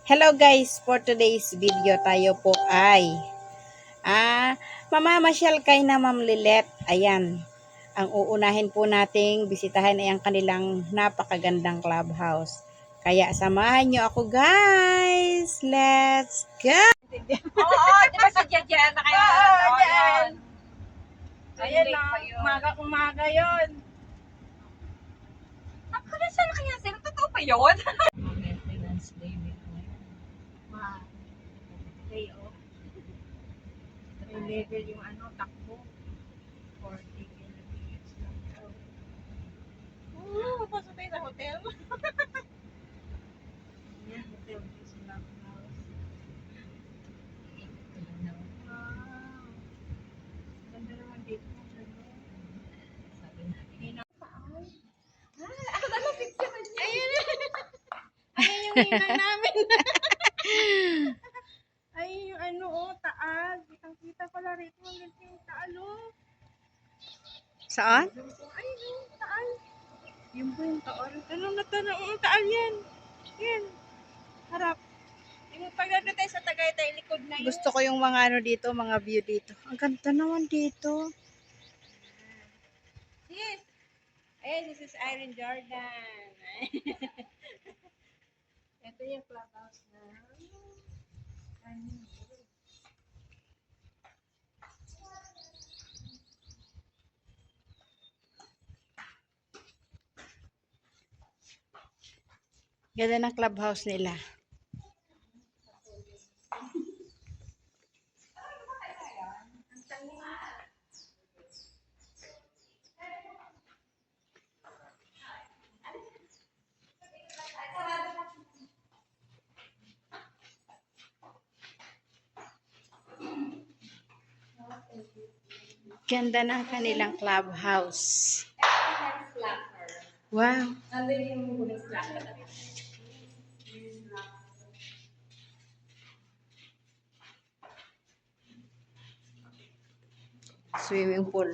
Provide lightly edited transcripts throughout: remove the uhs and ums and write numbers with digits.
Hello guys, for today's video tayo po ay mamamasyal kay na Ma'am Lilet. Ayan, ang uunahin po nating bisitahin ay ang kanilang napakagandang clubhouse. Kaya samahan nyo ako guys. Let's go! Oo, di ba sa Diyan na kayo? Oo, Diyan. Ayan na, Umaga yun. Saan kaya sila? Totoo pa yun? Maintenance day before. Day off. May level yung takbo. 40 kilometers lang. Papasok tayo sa hotel. Yeah, hotel is Black House. Ganda naman dito. Sabi natin. Ako na lang picture niya. Ayun yung hinang namin. Ay, yung taal. Kitang-kita pala rito. Ang ganda yung taal, Saan? Ay, yung taal. Yun po yung taal. Tanong na tanong. Ang taal yan. Yan. Harap. Yung pagdating tayo sa Tagaytay, likod na yun. Gusto ko yung mga dito, mga view dito. Ang ganda naman dito. Yes. Ayan, this is Irene Jordan. Ito yung clubhouse na. Ganda ng clubhouse nila. Ganda ng kanilang clubhouse. Wow. Ano yung bunang slacker? Swimming pool.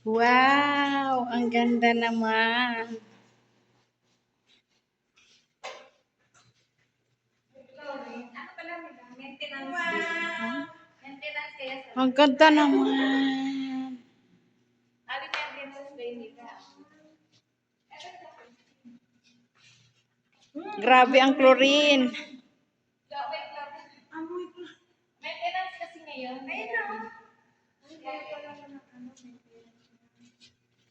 Wow, ang ganda naman. Maintenance day. Maintenance kaya sa... Ang ganda naman. Sabi maintenance day nila. Grabe ang chlorine. Maintenance kasi ngayon.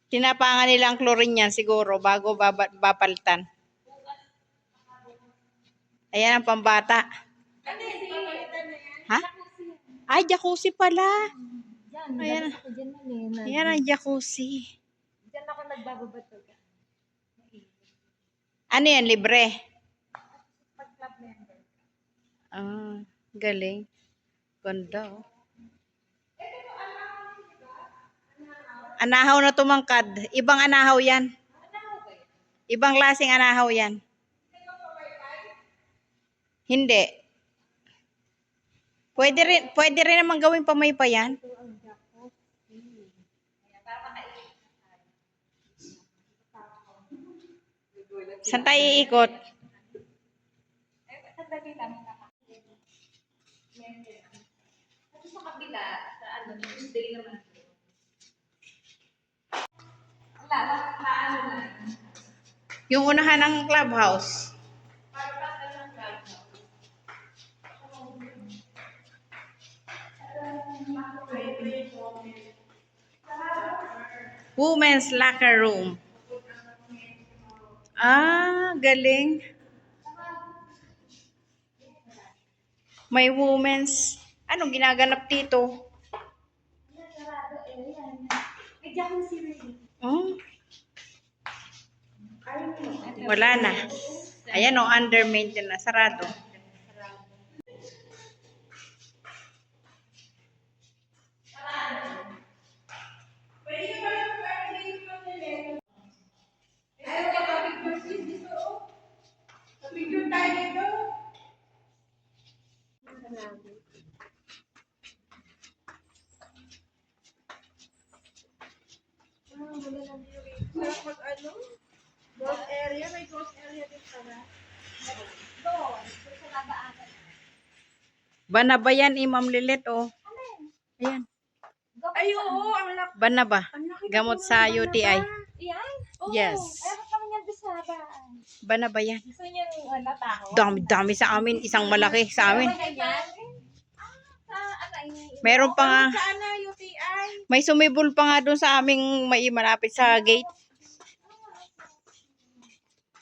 Tinapangan nila ang chlorine niyan siguro bago bapalitan. Ayan ang pambata. Ha? Ay, jacuzzi pala. Ayan. Ayan ang jacuzzi. Diyan ako nagbababato. Ano yan, libre? Pag club member. Ah, galing. Ganda, oh. Anahaw na tumangkad. Ibang anahaw yan. Ibang lasing anahaw yan. Hindi. Pwede rin naman gawing pamaypay yan. Saan tayo iikot? Sandali lang. Ito sa kabila, sa Tuesday naman. Wala, paano na? Yung unahan ng clubhouse. Women's locker room. Ah, galing. May women's. Anong ginaganap dito? May jacuzzi rin. Oh. Wala na. Ayan o, under maintenance. Sarado. Sarap mag ano? Golf area. May golf area din pala. Doon. Doon sa labaanan. Bana ba yan, Ma'am Lilet, oh? Ayan. Ay, oo. Ang laki. Bana ba? Ang laki na Gamot po ng sa bana Yan? UTI. Oo. Yes. Ayaw kami yan doon sa labaan. Bana ba yan? Gusto niyo nataho? Dami-dami sa amin. Isang malaki sa amin. Sa ano Meron pa nga. Saan na UTI? May sumibol pa nga doon sa aming may malapit sa gate.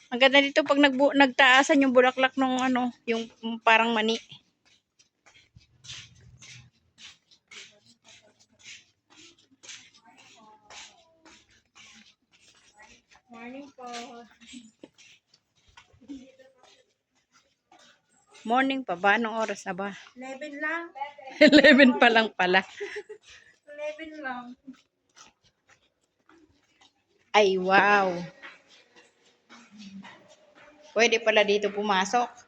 Ang ganda dito pag nagtaasan yung bulaklak nung ano, yung parang mani. Morning po. Morning pa ba? Anong oras na ba? 11 lang. 11 pa lang pala. 11 lang. Ay, wow. Pwede pala dito pumasok.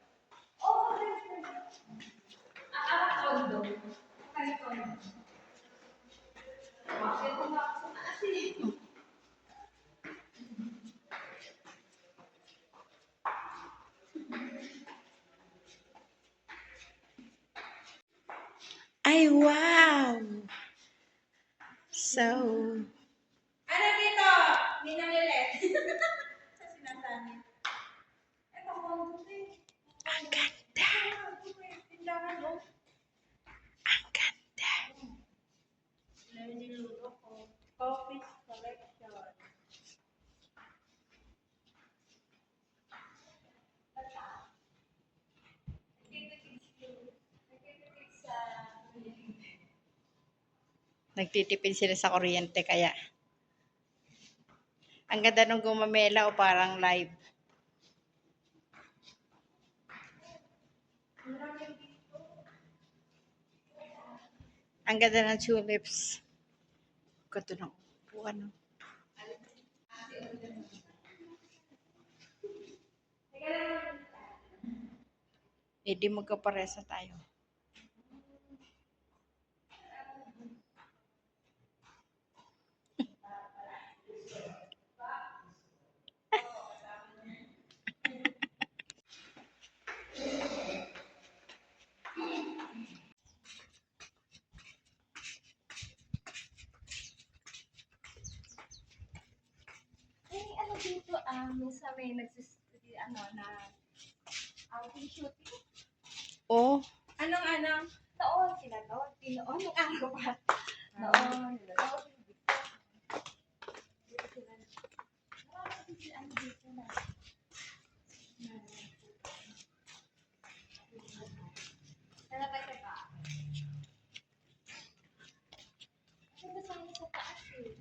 Ay, wow. So, Ano dito? Ninang Lilet. Sa sinasabi. Ito ko. ang ganda. Tindahan mo. Ang ganda. Niluto ko. Coffee collection. Nagtitipid sila sa kuryente kaya. Ang ganda nung gumamela o parang live. Ang ganda ng tulips. Ganda ng upuan. No? Eh, di magkaparesa tayo. Ano dito, minsan may ano, na outing shooting. Oh, Anong? Noon, sila noon. Noon, yung araw pa. Noon, noon. Dito sila. Ano dito na? Nalabay ka ba? Ano sa sa taas eh?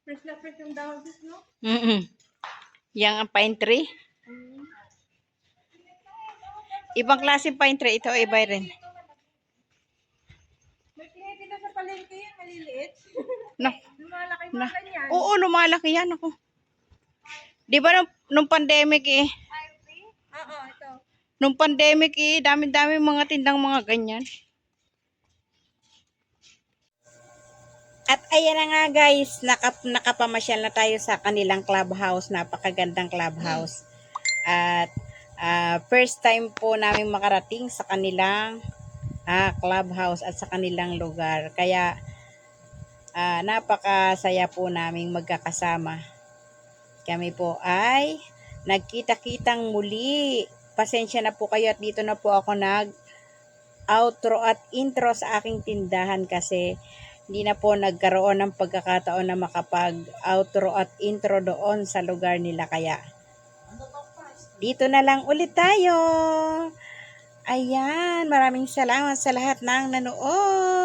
Fresh na fresh yung dahon, no? yang ang pine tree. Ibang klase pine tree. Ito iba rin. May pinipita sa palengke yan, maliliit. No. Lumalaki Na. mga ganyan. Oo, lumalaki yan ako. Di ba nung pandemic eh? Oo, ito. Nung pandemic eh, dami-dami mga tindang mga ganyan. At ayan na nga guys, nakapamasyal na tayo sa kanilang clubhouse, napakagandang clubhouse. At first time po namin makarating sa kanilang clubhouse at sa kanilang lugar. Kaya napakasaya po naming magkakasama. Kami po ay nagkita-kitang muli. Pasensya na po kayo at dito na po ako outro at intro sa aking tindahan kasi hindi na po nagkaroon ng pagkakataon na makapag-outro at intro doon sa lugar nila. Kaya dito na lang ulit tayo. Ayan, maraming salamat sa lahat ng nanood.